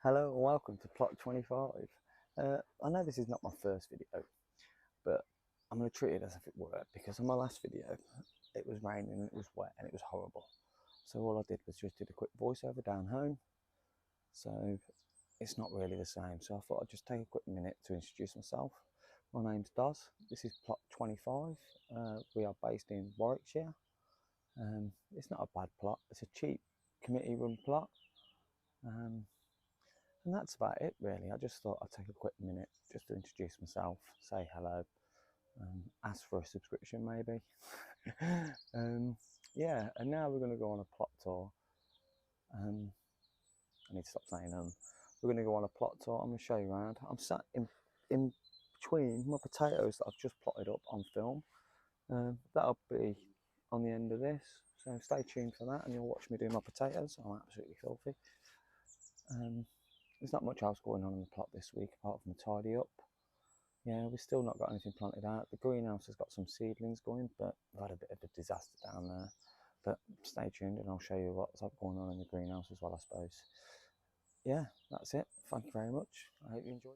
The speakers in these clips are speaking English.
Hello and welcome to plot 25. I know this is not my first video, but I'm going to treat it as if it were, because on my last video it was raining, it was wet and it was horrible. So all I did was just did a quick voiceover down home, so it's not really the same. So I thought I'd just take a quick minute to introduce myself. My name's Doz, this is plot 25, we are based in Warwickshire. It's not a bad plot, it's a cheap committee run plot. And that's about it really. I just thought I'd take a quick minute just to introduce myself, say hello, ask for a subscription maybe. Yeah, and now we're going to go on a plot tour. I need to stop saying we're going to go on a plot tour. I'm going to show you around. I'm sat in between my potatoes that I've just plotted up on film. That'll be on the end of this, so stay tuned for that and you'll watch me do my potatoes. I'm absolutely filthy. There's not much else going on in the plot this week apart from a tidy up. Yeah, we've still not got anything planted out. The greenhouse has got some seedlings going, but we've had a bit of a disaster down there. But stay tuned and I'll show you what's going on in the greenhouse as well, I suppose. Yeah, that's it. Thank you very much. I hope you enjoyed.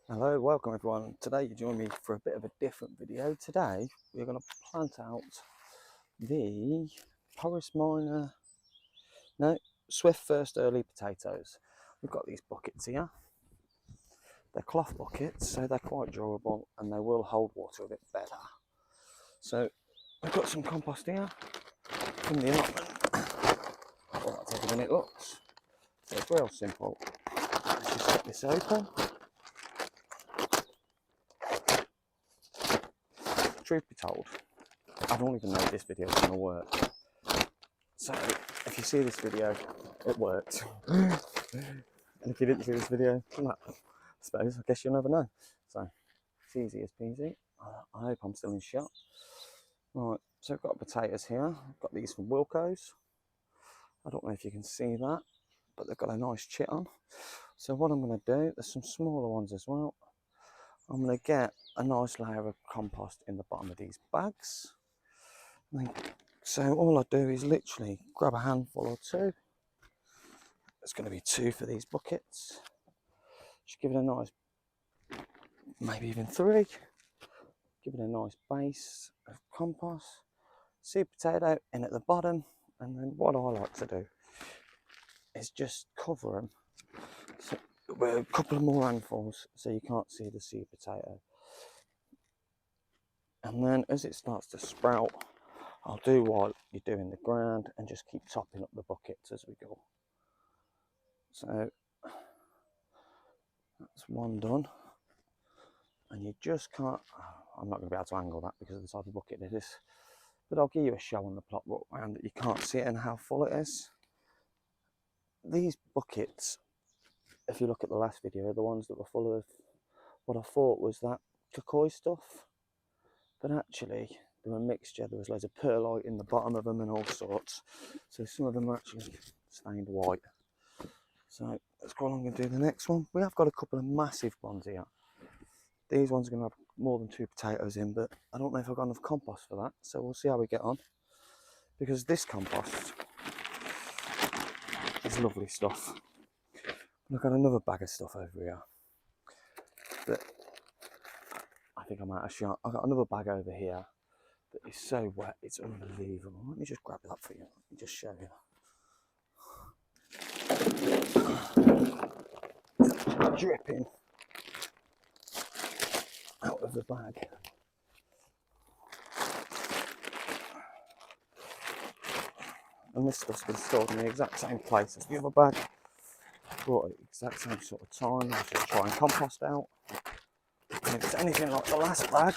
Hello, welcome everyone. Today you join me for a bit of a different video. Today we're going to plant out the Swift First Early potatoes. We've got these buckets here. They're cloth buckets, so they're quite durable and they will hold water a bit better. So I've got some compost here from the allotment. Well, that's everything it looks. So it's real simple. Let's just get this open. Truth be told, I don't even know if this video is going to work. So if you see this video, it worked. And if you didn't see this video, well, I suppose, I guess you'll never know. So it's easy as peasy. I hope I'm still in shot. Right, so I've got potatoes here. I've got these from Wilco's. I don't know if you can see that, but they've got a nice chit on. So what I'm going to do, there's some smaller ones as well. I'm going to get a nice layer of compost in the bottom of these bags. So all I do is literally grab a handful or two. There's going to be 2 for these buckets. Just give it a nice, maybe even 3. Give it a nice base of compost. Seed potato in at the bottom, and then what I like to do is just cover them with a couple of more handfuls so you can't see the seed potato. And then as it starts to sprout, I'll do what you do in the ground and just keep topping up the buckets as we go. So that's one done. And you just can't, I'm not going to be able to angle that because of the type of bucket it is, but I'll give you a show on the plot round that you can't see it and how full it is. These buckets, if you look at the last video, are the ones that were full of what I thought was that cocoa stuff, but actually they were a mixture. There was loads of perlite in the bottom of them and all sorts, so some of them are actually stained white. So let's go along and do the next one. We have got a couple of massive ones here. These ones are going to have more than 2 potatoes in, but I don't know if I've got enough compost for that, so we'll see how we get on, because this compost is lovely stuff. I've got another bag of stuff over here, but I think I'm out of shot. I've got another bag over here that is so wet, it's unbelievable. Let me just grab that for you. Let me just show you. It's dripping out of the bag. And this stuff's been stored in the exact same place as the other bag. Brought it exact same sort of time. Let's just try and compost out. And if it's anything like the last bag,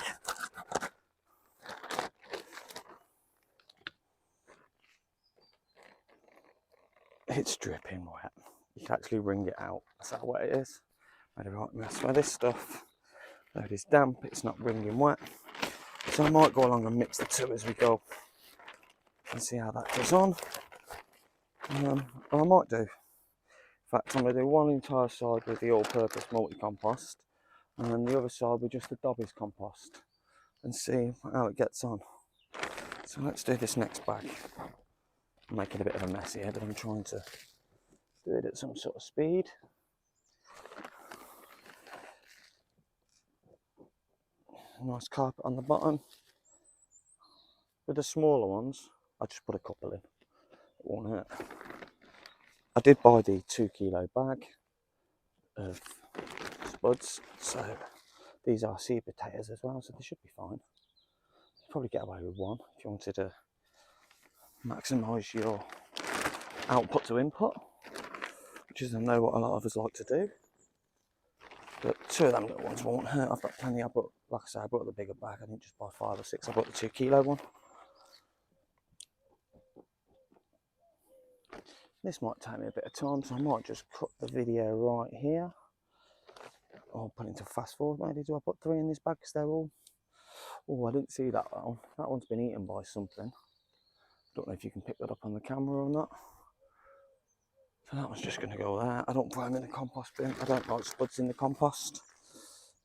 it's dripping wet. You can actually wring it out. That's how wet it is. Made a right mess with this stuff. Though it is damp, it's not wringing wet. So I might go along and mix the 2 as we go and see how that goes on. I might do. In fact, I'm going to do one entire side with the all-purpose multi-compost, and then the other side with just the Dobby's compost, and see how it gets on. So let's do this next bag. I'm making a bit of a mess here, but I'm trying to do it at some sort of speed. Nice carpet on the bottom. With the smaller ones, I just put a couple in. It won't hurt. I did buy the 2 kilo bag of spuds, so these are seed potatoes as well, so they should be fine. You'd probably get away with one if you wanted to maximise your output to input, which is I know what a lot of us like to do. But 2 of them little ones won't hurt. I've got plenty. Like I said, I brought the bigger bag. I didn't just buy 5 or 6. I bought the 2 kilo one. This might take me a bit of time, so I might just cut the video right here. Or put it into fast forward maybe. Do I put 3 in this bag because they're all... Oh, I didn't see that one. That one's been eaten by something. Don't know if you can pick that up on the camera or not. So that one's just going to go there. I don't put them in the compost bin. I don't like spuds in the compost.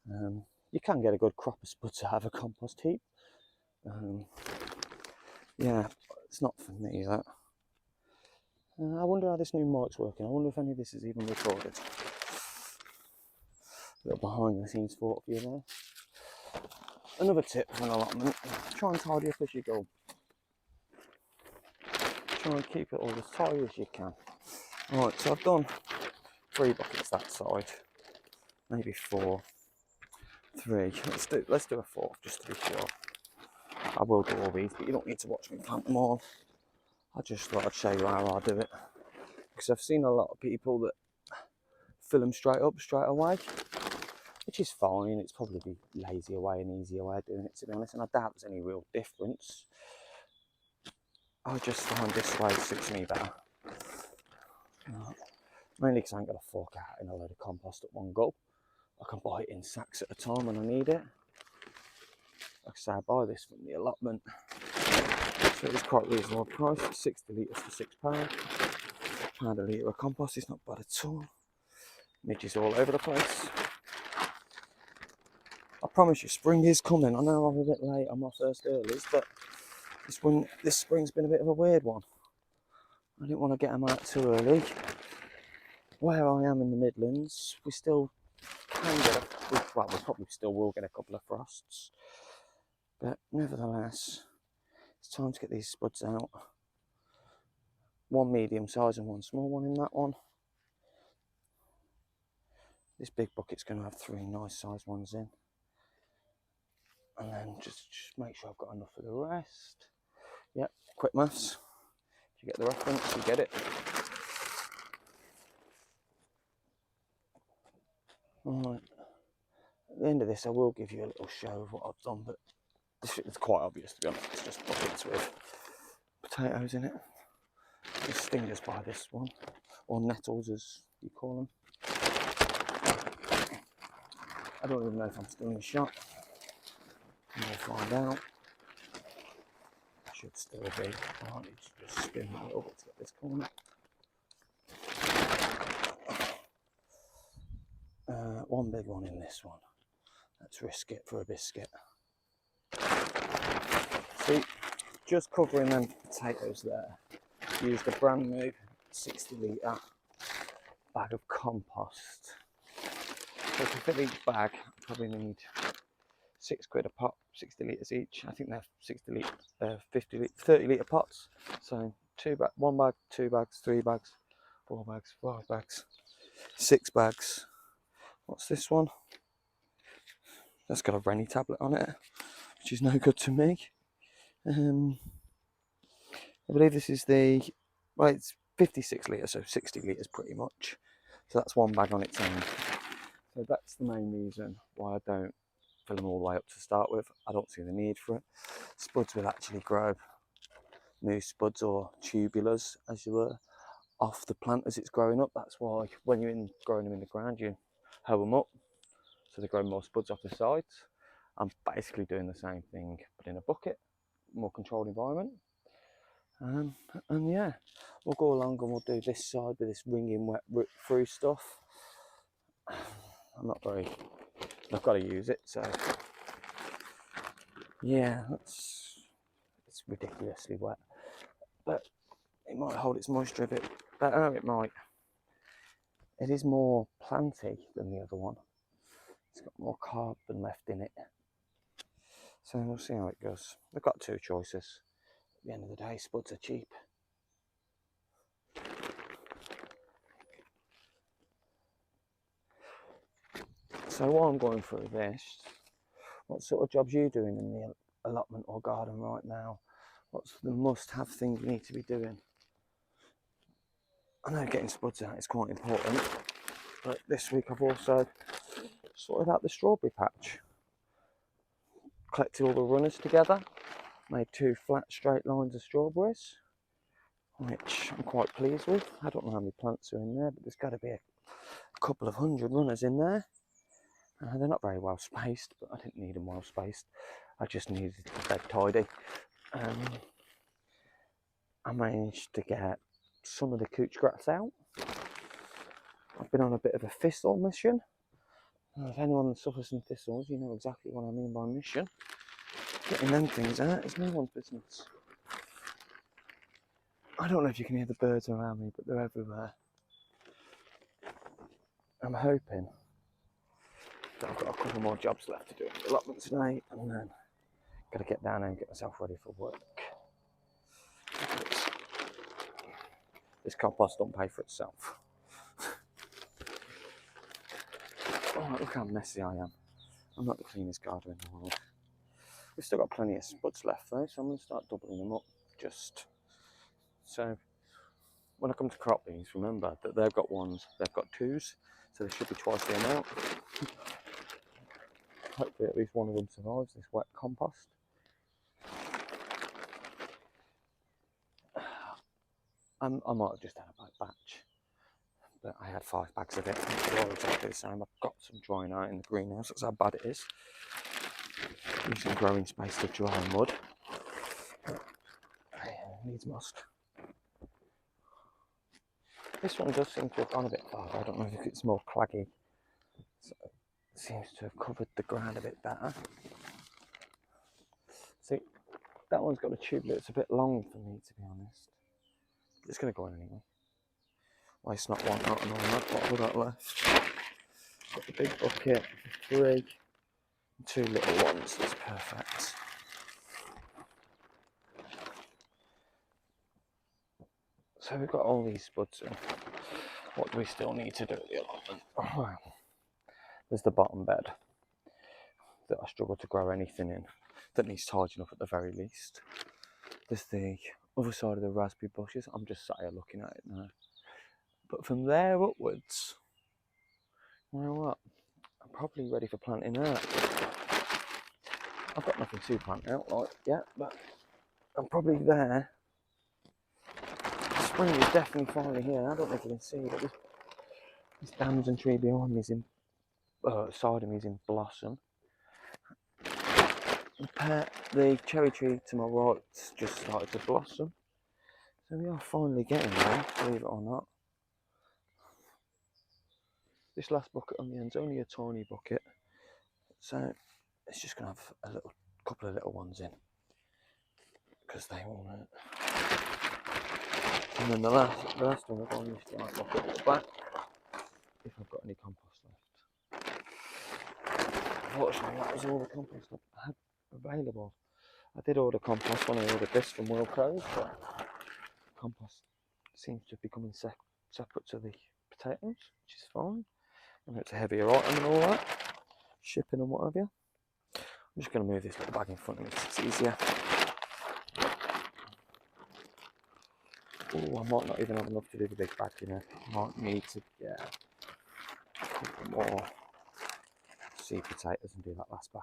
You can get a good crop of spuds to have a compost heap. Yeah, it's not for me that. I wonder how this new mic's working. I wonder if any of this is even recorded. A little behind the scenes thought for you there. Another tip for an allotment, try and tidy up as you go. Try and keep it all as tidy as you can. Alright, so I've done 3 buckets that side, maybe 4, 3. Let's do a 4th just to be sure. I will do all these, but you don't need to watch me plant them all. I just thought I'd show you how I do it, because I've seen a lot of people that fill them straight up, straight away, which is fine. It's probably the lazier way and easier way of doing it, to be honest, and I doubt there's any real difference. I just find this way suits me better. Mainly because I ain't got to fork out in a load of compost at one go. I can buy it in sacks at a time when I need it. Like I say, I buy this from the allotment, so it's quite reasonable price. 60 litres for £6. £1 a litre of compost is not bad at all. Midges all over the place. I promise you, spring is coming. I know I'm a bit late on my first earlies, but this spring's been a bit of a weird one. I didn't want to get them out too early. Where I am in the Midlands, we still can get we probably still will get a couple of frosts, but nevertheless, it's time to get these spuds out. 1 medium size and 1 small one in that one. This big bucket's going to have 3 nice sized ones in, and then just make sure I've got enough for the rest. Yep, quick maths. If you get the reference, you get it. Alright, at the end of this I will give you a little show of what I've done, but it's quite obvious, to be honest. It's just buckets with potatoes in it. The stingers by this one, or nettles as you call them. I don't even know if I'm still in the shot. We'll find out. I should still be. I need to just spin a little bit to get this corner. One big one in this one. Let's risk it for a biscuit. See, just covering them potatoes there. Used a brand new 60 litre bag of compost. So to fill each bag, I probably need £6 a pot, 60 litres each. I think they're 30 litre pots. So 1 bag, 2 bags, 3 bags, 4 bags, 5 bags, 6 bags. What's this one? That's got a Rennie tablet on it, which is no good to me. I believe this is it's 56 litres, so 60 litres pretty much. So that's 1 bag on its own. So that's the main reason why I don't fill them all the way up to start with. I don't see the need for it. Spuds will actually grow new spuds or tubulars, as you were, off the plant as it's growing up. That's why when you're growing them in the ground, you hoe them up so they grow more spuds off the sides. I'm basically doing the same thing, but in a bucket, more controlled environment. And yeah, we'll go along and we'll do this side with this ringing wet root through stuff. I've got to use it, so yeah, it's ridiculously wet. But it might hold its moisture a bit better, it might. It is more planty than the other one. It's got more carbon left in it. So we'll see how it goes. We've got two choices. At the end of the day, spuds are cheap. So while I'm going through this, what sort of jobs are you doing in the allotment or garden right now? What's the must-have thing you need to be doing? I know getting spuds out is quite important, but this week I've also sorted out the strawberry patch. Collected all the runners together, made 2 flat straight lines of strawberries, which I'm quite pleased with. I don't know how many plants are in there, but there's got to be a couple of 100 runners in there. They're not very well spaced, but I didn't need them well spaced. I just needed the bed tidy. I managed to get some of the couch grass out. I've been on a bit of a thistle mission. If anyone suffers from thistles, you know exactly what I mean by mission. Getting them things out is no one's business. I don't know if you can hear the birds around me, but they're everywhere. I'm hoping that I've got a couple more jobs left to do in the allotment today, and then got to get down there and get myself ready for work. This compost don't pay for itself. Oh, look how messy I am. I'm not the cleanest gardener in the world. We've still got plenty of spuds left though, so I'm going to start doubling them up. Just so when I come to crop these, remember that they've got 2s, so there should be twice the amount. Hopefully at least one of them survives this wet compost. I might have just had a bad batch, but I had 5 bags of it. They're all exactly the same. I've got some drying out in the greenhouse. That's how bad it is. Using growing space to dry mud. Needs must. This one does seem to have gone a bit far. I don't know if it's more claggy. So it seems to have covered the ground a bit better. See, that one's got a tube that's a bit long for me, to be honest. It's going to go in anyway. Waste not, want not, and all that. What have we got left? Got the big bucket, 3, and 2 little ones. That's perfect. So we've got all these spuds in. What do we still need to do at the allotment? Well, there's the bottom bed that I struggle to grow anything in, that needs tidying up at the very least. There's the other side of the raspberry bushes. I'm just sat here looking at it now. But from there upwards, you know what? I'm probably ready for planting out. I've got nothing to plant out like yet, but I'm probably there. Spring is definitely finally here. I don't know if you can see, but this damson tree behind me is in, side of me is in blossom. The cherry tree to my right just started to blossom. So we are finally getting there, believe it or not. This last bucket on the end's only a tiny bucket, so it's just going to have a couple of little ones in, because they will need it. And then the last one, I've got this giant bucket at the back, if I've got any compost left. Unfortunately, that was all the compost I had available. I did order compost when I ordered this from Wilco's, but compost seems to be becoming separate to the potatoes, which is fine. And it's a heavier item and all that, shipping and what have you. I'm just going to move this little bag in front of me because it's easier. Oh, I might not even have enough to do the big bag, you know. I might need to get a couple more seed potatoes and do that last bag.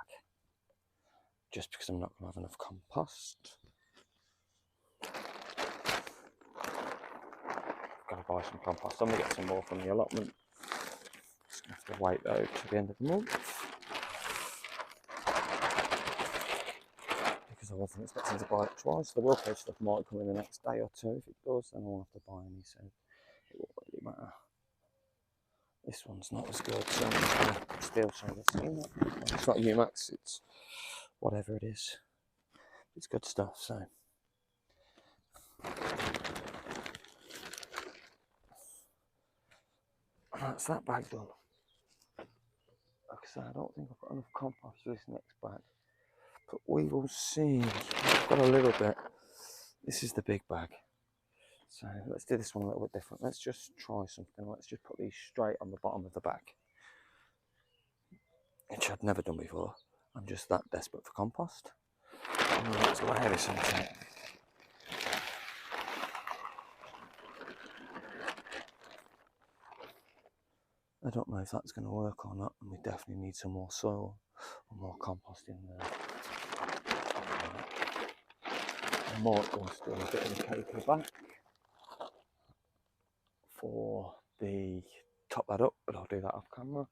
Just because I'm not going to have enough compost. I've got to buy some compost. I'm going to get some more from the allotment. Just going to have to wait though to the end of the month. Because I wasn't expecting to buy it twice. The Wilco stuff might come in the next day or 2. If it does, then I won't have to buy any, so it won't really matter. This one's not as good, so I'm just going to steal some of this. It's not Umax, it's whatever it is. It's good stuff, so That's that bag done. Like I said, I don't think I've got enough compost for this next bag, but we will see. I've got a little bit. This is the big bag. So let's do this one a little bit different. Let's just try something. Let's just put these straight on the bottom of the bag, which I've never done before. I'm just that desperate for compost. Let's layer this onto it. I don't know if that's going to work or not, and we definitely need some more soil or more compost in there. I might also do a bit of the paper back for the top that up, but I'll do that off camera.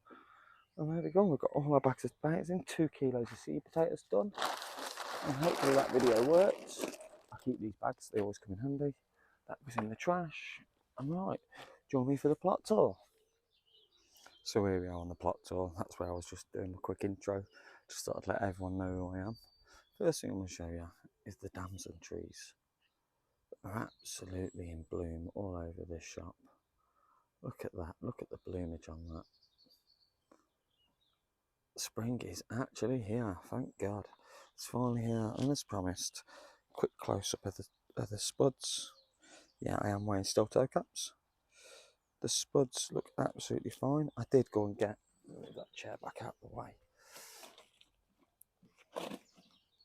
And there we go, we've got all our bags of potatoes in, 2 kilos of seed potatoes done, and hopefully that video works. I keep these bags, they always come in handy. That was in the trash. And right, join me for the plot tour. So here we are on the plot tour. That's where I was just doing a quick intro. Just thought I'd let everyone know who I am. First thing I'm going to show you is the damson trees. They're absolutely in bloom all over this shop. Look at that, look at the bloomage on that. Spring is actually here, thank God. It's finally here, and as promised, quick close-up of the spuds. Yeah, I am wearing steel toe caps. The spuds look absolutely fine. I did go and get, move that chair back out of the way.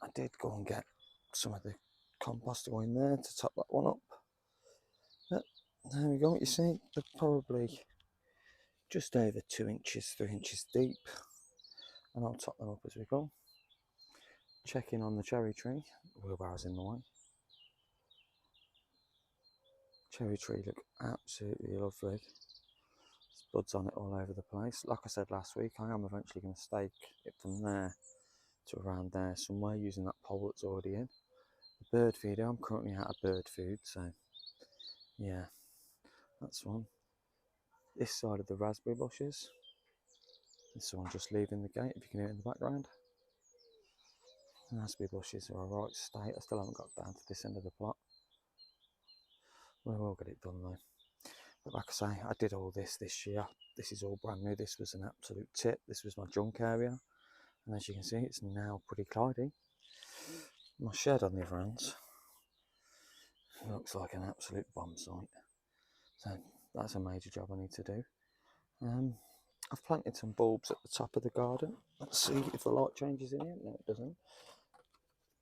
I did go and get some of the compost to go in there to top that one up. But there we go, you see, they're probably just over 2 inches, 3 inches deep. And I'll top them up as we go. Checking on the cherry tree, wheelbarrow's in the way. Cherry tree look absolutely lovely. There's buds on it all over the place. Like I said last week, I am eventually going to stake it from there to around there somewhere using that pole that's already in. The bird feeder, I'm currently out of bird food, so yeah, that's one. This side of the raspberry bushes. There's someone just leaving the gate, if you can hear it in the background. The raspberry bushes are a right state. I still haven't got down to this end of the plot. We will get it done though. But like I say, I did all this year. This is all brand new. This was an absolute tip. This was my junk area. And as you can see, it's now pretty tidy. My shed on the other end looks like an absolute bomb site. So that's a major job I need to do. I've planted some bulbs at the top of the garden. Let's see if the light changes in here. No, it doesn't.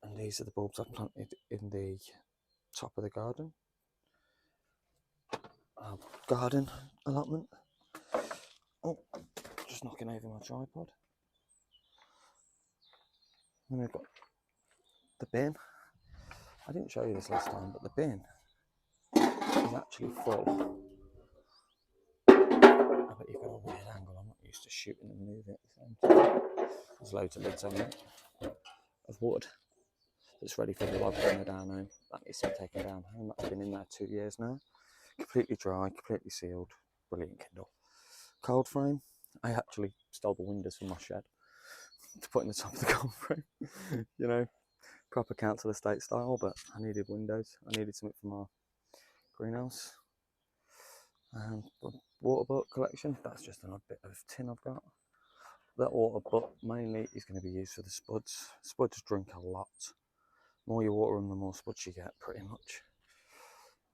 And these are the bulbs I've planted in the top of the garden. Garden allotment. Oh, just knocking over my tripod. And we've got the bin. I didn't show you this last time, but the bin is actually full. I bet you've got a weird angle. I'm not used to shooting and moving at the same time. There's loads of lids on it of wood that's ready for the log burner down home. That needs to be taken down home. That's been in there 2 years now. Completely dry, completely sealed. Brilliant Kindle. Cold frame. I actually stole the windows from my shed to put in the top of the cold frame. You know, proper council estate style, but I needed windows. I needed something for my greenhouse. And the water butt collection, that's just an odd bit of tin I've got. That water butt mainly is going to be used for the spuds. Spuds drink a lot. The more you water them, the more spuds you get, pretty much.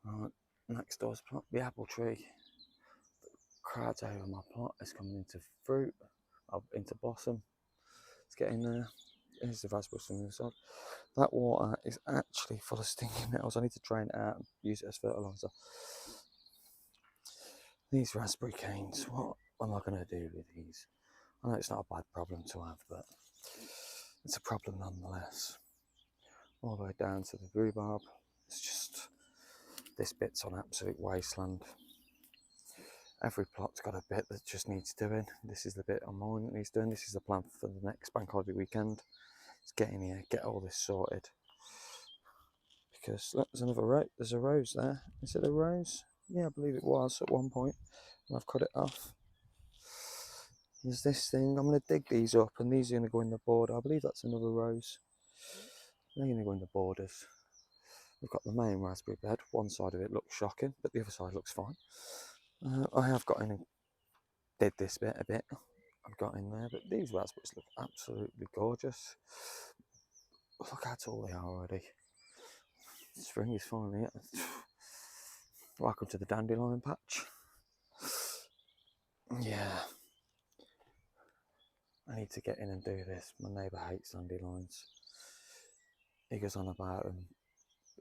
Right, next door's plot, the apple tree. The crowds over my plot is coming into fruit, into blossom. It's getting there. Here's the raspberry on the other side. That water is actually full of stinging nettles. I need to drain it out and use it as fertiliser. These raspberry canes, what am I going to do with these? I know it's not a bad problem to have, but it's a problem nonetheless. All the way down to the rhubarb. It's just, this bit's on absolute wasteland. Every plot's got a bit that just needs doing. This is the bit on mine that needs doing. This is the plan for the next bank holiday weekend. It's getting here, get all this sorted. Because look, there's another rose. There's a rose there. Is it a rose? Yeah, I believe it was at one point. And I've cut it off. There's this thing. I'm going to dig these up, and these are going to go in the border. I believe that's another rose. They're going to go in the borders. We've got the main raspberry bed. One side of it looks shocking, but the other side looks fine. I have got in and did this bit a bit. I've got in there, but these raspberries look absolutely gorgeous. Look how tall they are already. Spring is finally it. Welcome to the dandelion patch. Yeah. I need to get in and do this. My neighbour hates dandelions. He goes on about them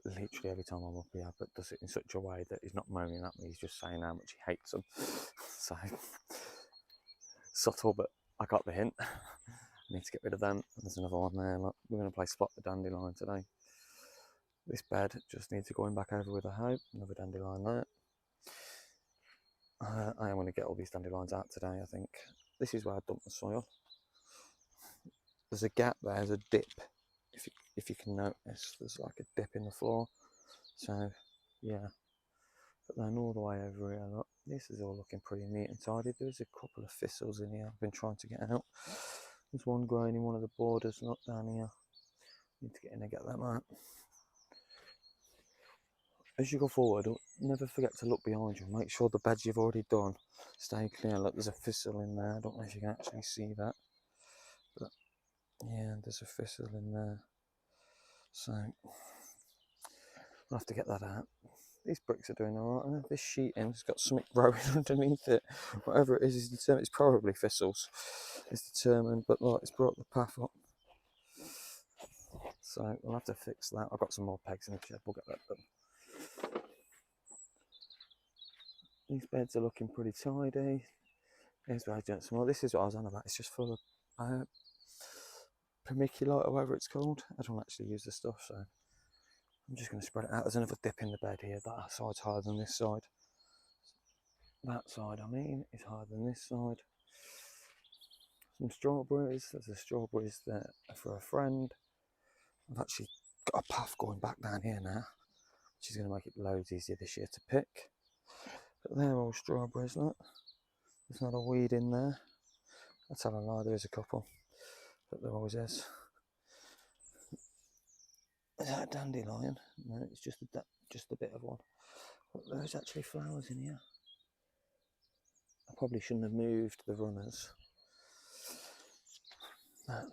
literally every time I'm up here, but does it in such a way that he's not moaning at me, he's just saying how much he hates them. So, subtle, but I got the hint. I need to get rid of them. There's another one there. Look, we're going to play spot the dandelion today. This bed just needs to go back over with a hoe. Another dandelion there. I am going to get all these dandelions out today, I think. This is where I dump the soil. There's a gap there, there's a dip. If you can notice, there's like a dip in the floor. So, yeah. But then all the way over here, look, this is all looking pretty neat and tidy. There's a couple of thistles in here I've been trying to get out. There's one growing in one of the borders, not down here. Need to get in and get them out. As you go forward, never forget to look behind you. Make sure the beds you've already done stay clear. Look, there's a thistle in there. I don't know if you can actually see that. But yeah, there's a thistle in there. So I'll have to get that out. These bricks are doing alright. This sheeting has got something growing underneath it. Whatever it is determined. It's probably thistles. It's determined, but look, it's brought the path up. So we'll have to fix that. I've got some more pegs in the shed. We'll get that done. These beds are looking pretty tidy. Here's where I don't smell. This is what I was on about. It's just full of vermiculite or whatever it's called. I don't actually use the stuff, so I'm just going to spread it out. There's another dip in the bed here. That side's higher than this side. That side, I mean, is higher than this side. Some strawberries. There's the strawberries there for a friend. I've actually got a path going back down here now, which is going to make it loads easier this year to pick. But they're all strawberries, look. There's not a weed in there. I'll tell a lie, there is a couple, but there always is. Is that a dandelion? No, it's just a bit of one. But there's actually flowers in here. I probably shouldn't have moved the runners. But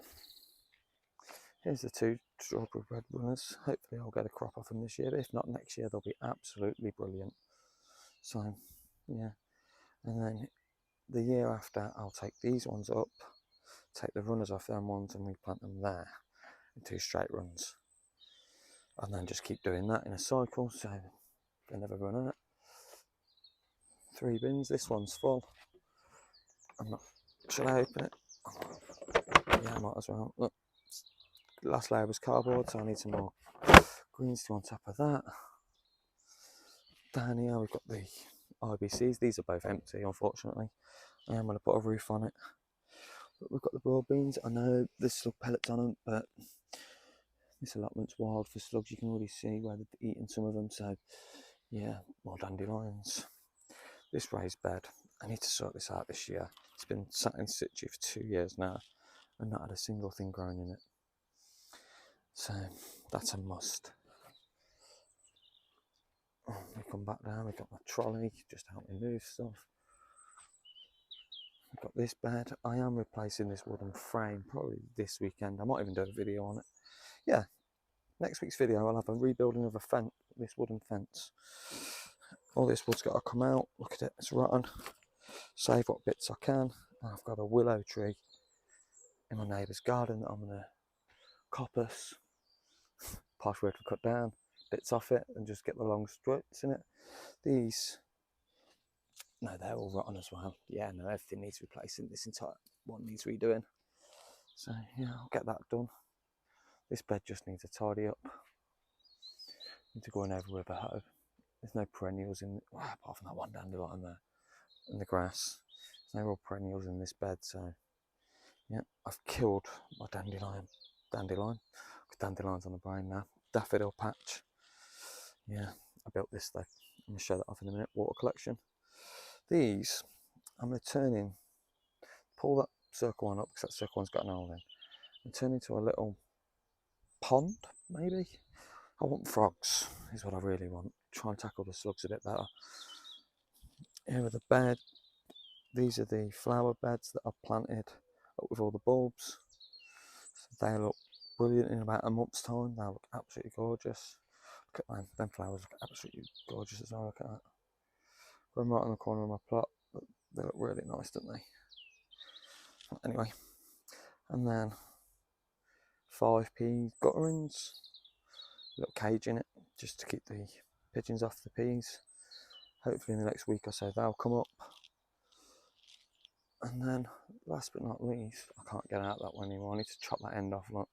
here's the two strawberry red runners. Hopefully I'll get a crop off them this year, but if not next year, they'll be absolutely brilliant. So, yeah. And then the year after, I'll take these ones up, take the runners off them ones and replant them there in 2 straight runs. And then just keep doing that in a cycle, so they never run out. 3 bins, this one's full. Should I open it? Yeah, I might as well. Look, the last layer was cardboard, so I need some more greens to on top of that. Down here we've got the IBCs. These are both empty, unfortunately. I am going to put a roof on it. But we've got the broad beans. I know there's slug pellets on them, but this allotment's wild for slugs. You can already see where they're eating some of them. So yeah, more dandelions. This raised bed, I need to sort this out this year. It's been sat in situ for 2 years now and not had a single thing growing in it. So that's a must. We come back down, we've got my trolley, just help me move stuff. I've got this bed. I am replacing this wooden frame probably this weekend. I might even do a video on it. Yeah, next week's video I'll have a rebuilding of a fence, this wooden fence. All this wood's got to come out. Look at it, it's rotten. Save what bits I can. I've got a willow tree in my neighbour's garden that I'm going to coppice, partially to cut down bits off it and just get the long strips in it. These, no, they're all rotten as well. Yeah, no, everything needs replacing. This entire one needs redoing. So yeah, I'll get that done. This bed just needs a tidy up. Need to go in over with a hoe. There's no perennials in, well, apart from that one dandelion there and the grass. There's no real perennials in this bed, so yeah, I've killed my dandelion. Dandelions on the brain now. Daffodil patch. Yeah, I built this though. I'm going to show that off in a minute. Water collection. These, I'm going to turn in, pull that circle one up because that circle one's got an hole in, and turn into a little pond, maybe. I want frogs, is what I really want. Try and tackle the slugs a bit better. Here are the bed. These are the flower beds that I've planted up with all the bulbs. So they look brilliant in about a month's time. They look absolutely gorgeous. Look at them. Them flowers look absolutely gorgeous as well. Look at that. Growing right on the corner of my plot. They look really nice, don't they? Anyway, and then 5 pea gutterings. A little cage in it just to keep the pigeons off the peas. Hopefully in the next week or so they'll come up. And then last but not least, I can't get out that one anymore. I need to chop that end off. Look,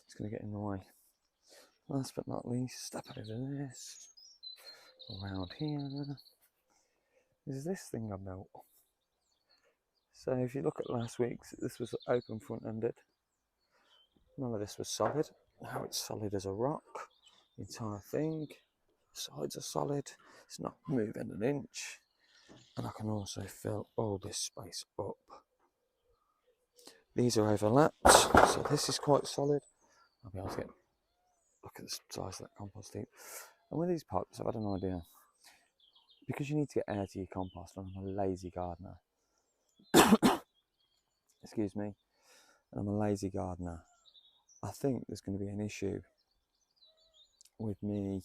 it's going to get in the way. Last but not least, step over this. Around here is this thing I built. So if you look at last week's, this was open front-ended. None of this was solid. Now it's solid as a rock. The entire thing. Sides are solid. It's not moving an inch. And I can also fill all this space up. These are overlapped, so this is quite solid. I'll be able to get, look at the size of that compost heap. And with these pipes, I've had an idea. Because you need to get air to your compost, and I'm a lazy gardener. Excuse me. And I'm a lazy gardener. I think there's going to be an issue with me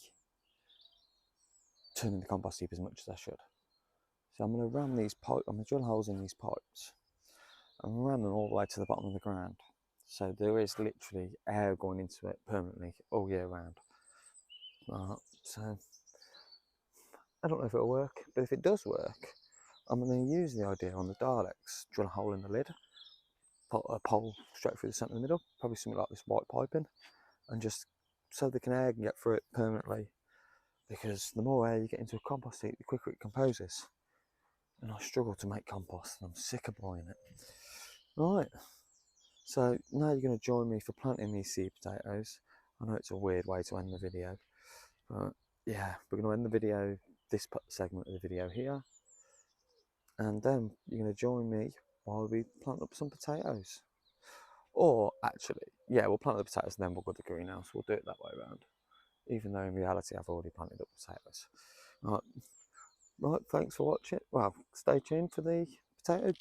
turning the compost heap as much as I should. So I'm going to ram these pipes, I'm going to drill holes in these pipes and ram them all the way to the bottom of the ground. So there is literally air going into it permanently all year round. So I don't know if it'll work, but if it does work, I'm going to use the idea on the Daleks, drill a hole in the lid, put a pole straight through the centre of the middle, probably something like this white piping, and just so the air can get through it permanently. Because the more air you get into a compost heap, the quicker it composes. And I struggle to make compost, and I'm sick of buying it. Right, so now you're going to join me for planting these seed potatoes. I know it's a weird way to end the video, but yeah, we're going to end the video, this segment of the video here, and then you're going to join me while we plant up some potatoes. Or actually, yeah, we'll plant the potatoes and then we'll go to the greenhouse. We'll do it that way around, even though in reality I've already planted up potatoes. Right, thanks for watching. Well, stay tuned for the potato